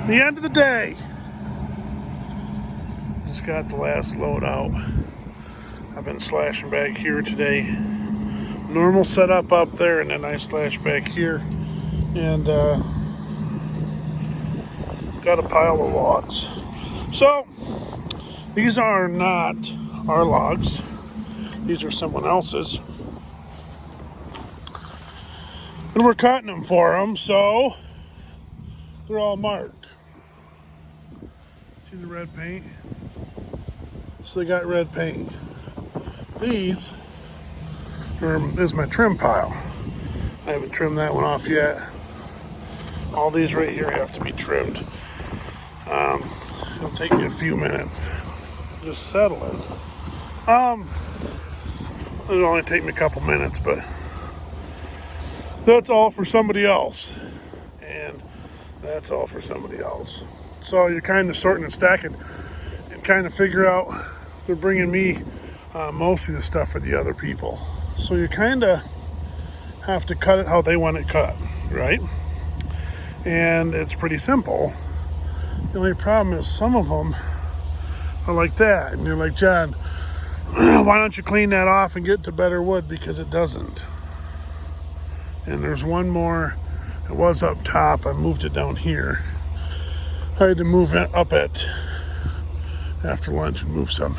The end of the day. Just got the last load out. I've been slashing back here today. Normal setup up there, and then I slash back here. And got a pile of logs. So, these are not our logs. These are someone else's. And we're cutting them for them, so they're all marked. See the red paint? So they got red paint. These is my trim pile. I haven't trimmed that one off yet. All these right here have to be trimmed. It'll take me a few minutes. Just settle it. It'll only take me a couple minutes, but that's all for somebody else. And that's all for somebody else. So you're kind of sorting and stacking and kind of figure out they're bringing me most of the stuff for the other people. So you kind of have to cut it how they want it cut, right? And it's pretty simple. The only problem is some of them are like that. And you're like, John, why don't you clean that off and get to better wood? Because it doesn't. And there's one more. It was up top. I moved it down here. I had to move it up it after lunch and move some.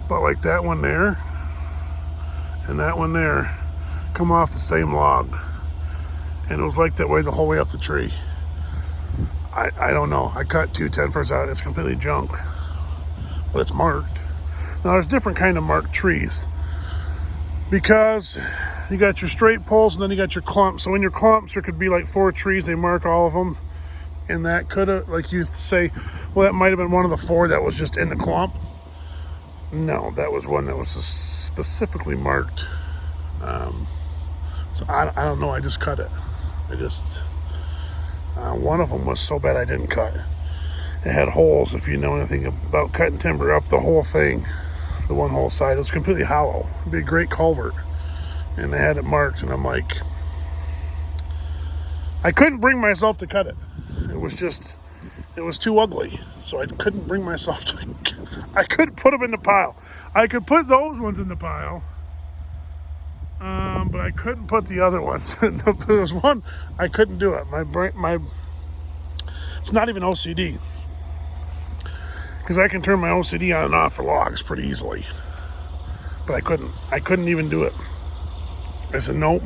But like that one there and that one there come off the same log. And it was like that way the whole way up the tree. I don't know. I cut 2 10-footers out. It's completely junk. But it's marked. Now there's different kind of marked trees. Because you got your straight poles and then you got your clumps. So in your clumps there could be like 4 trees. They mark all of them. And that could have, like you say, well, that might have been one of the 4 that was just in the clump. No, that was one that was specifically marked. So I don't know. I just cut it. One of them was so bad I didn't cut. It had holes. If you know anything about cutting timber up the whole thing, the one whole side, it was completely hollow. It'd be a great culvert. And they had it marked, and I'm like, I couldn't bring myself to cut it. It was too ugly. So I couldn't bring myself to, I couldn't put them in the pile. I could put those ones in the pile, but I couldn't put the other ones. There was one, I couldn't do it. It's not even OCD. Because I can turn my OCD on and off for logs pretty easily. But I couldn't even do it. I said, nope,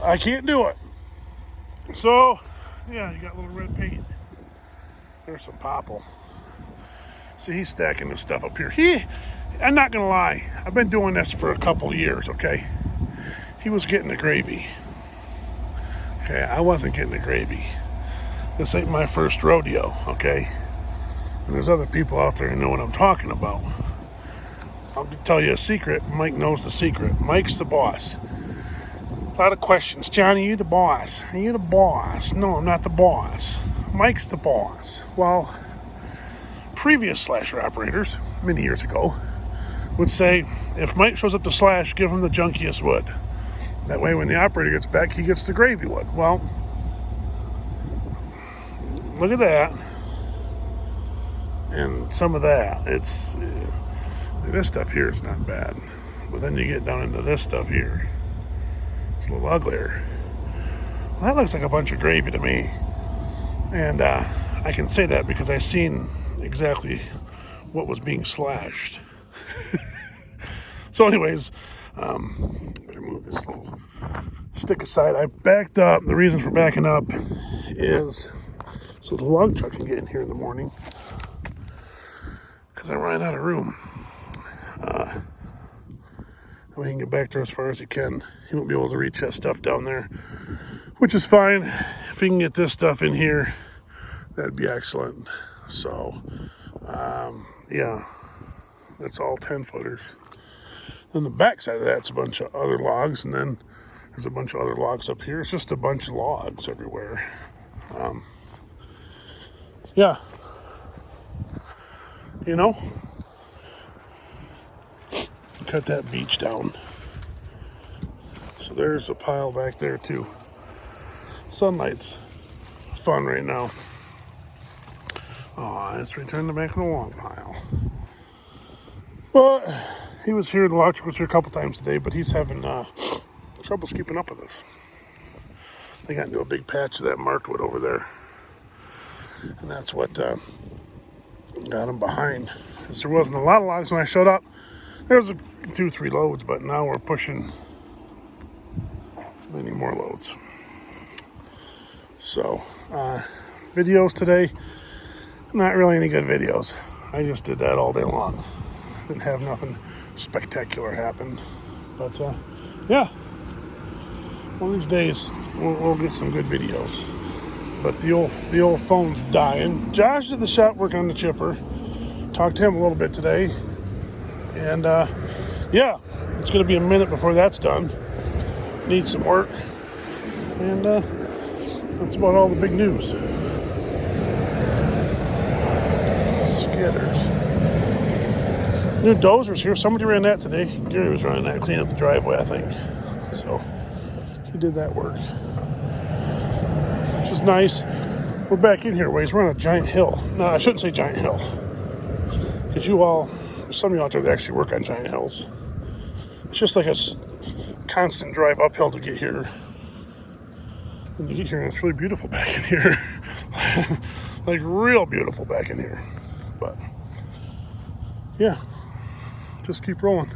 I can't do it. So, yeah, you got a little red paint. There's some popple. See, he's stacking this stuff up here. I'm not gonna lie, I've been doing this for a couple years, okay? He was getting the gravy. Okay, I wasn't getting the gravy. This ain't my first rodeo, okay? And there's other people out there who know what I'm talking about. I'll tell you a secret. Mike knows the secret. Mike's the boss. A lot of questions. Johnny, are you the boss? Are you the boss? No, I'm not the boss. Mike's the boss. Well, previous slasher operators, many years ago, would say, if Mike shows up to slash, give him the junkiest wood. That way when the operator gets back, he gets the gravy wood. Well, look at that. And some of that. This stuff here is not bad. But then you get down into this stuff here. It's a little uglier. Well, that looks like a bunch of gravy to me. And I can say that because I seen exactly what was being slashed. So anyways, better move this little stick aside. I backed up. The reason for backing up is so the log truck can get in here in the morning because I ran out of room. We can get back there as far as he can. He won't be able to reach that stuff down there, which is fine. If he can get this stuff in here, that'd be excellent. So, yeah, that's all 10-footers. Then the back side of that's a bunch of other logs, and then there's a bunch of other logs up here. It's just a bunch of logs everywhere. Yeah, you know, cut that beach down. So there's a pile back there too. Sunlight's fun right now. Oh, let's return the back of the long pile. But he was here, the electric was here a couple times today, but he's having trouble keeping up with us. They got into a big patch of that marked wood over there. And that's what got him behind. Because there wasn't a lot of logs when I showed up. There was 2-3 loads, but now we're pushing many more loads. So, videos today, not really any good videos. I just did that all day long. Didn't have nothing spectacular happen. But, yeah. One of these days, we'll get some good videos. But the old phone's dying. Josh did the shop working on the chipper. Talked to him a little bit today. And, yeah, it's going to be a minute before that's done. Needs some work. And, that's about all the big news. Skidders. New dozer's here. Somebody ran that today. Gary was running that, cleaning up the driveway, I think. So he did that work, which is nice. We're back in here ways. We're on a giant hill. No, I shouldn't say giant hill, because some of you out there that actually work on giant hills. It's just like a constant drive uphill to get here. And you get here and it's really beautiful back in here. Like real beautiful back in here. But yeah, just keep rolling.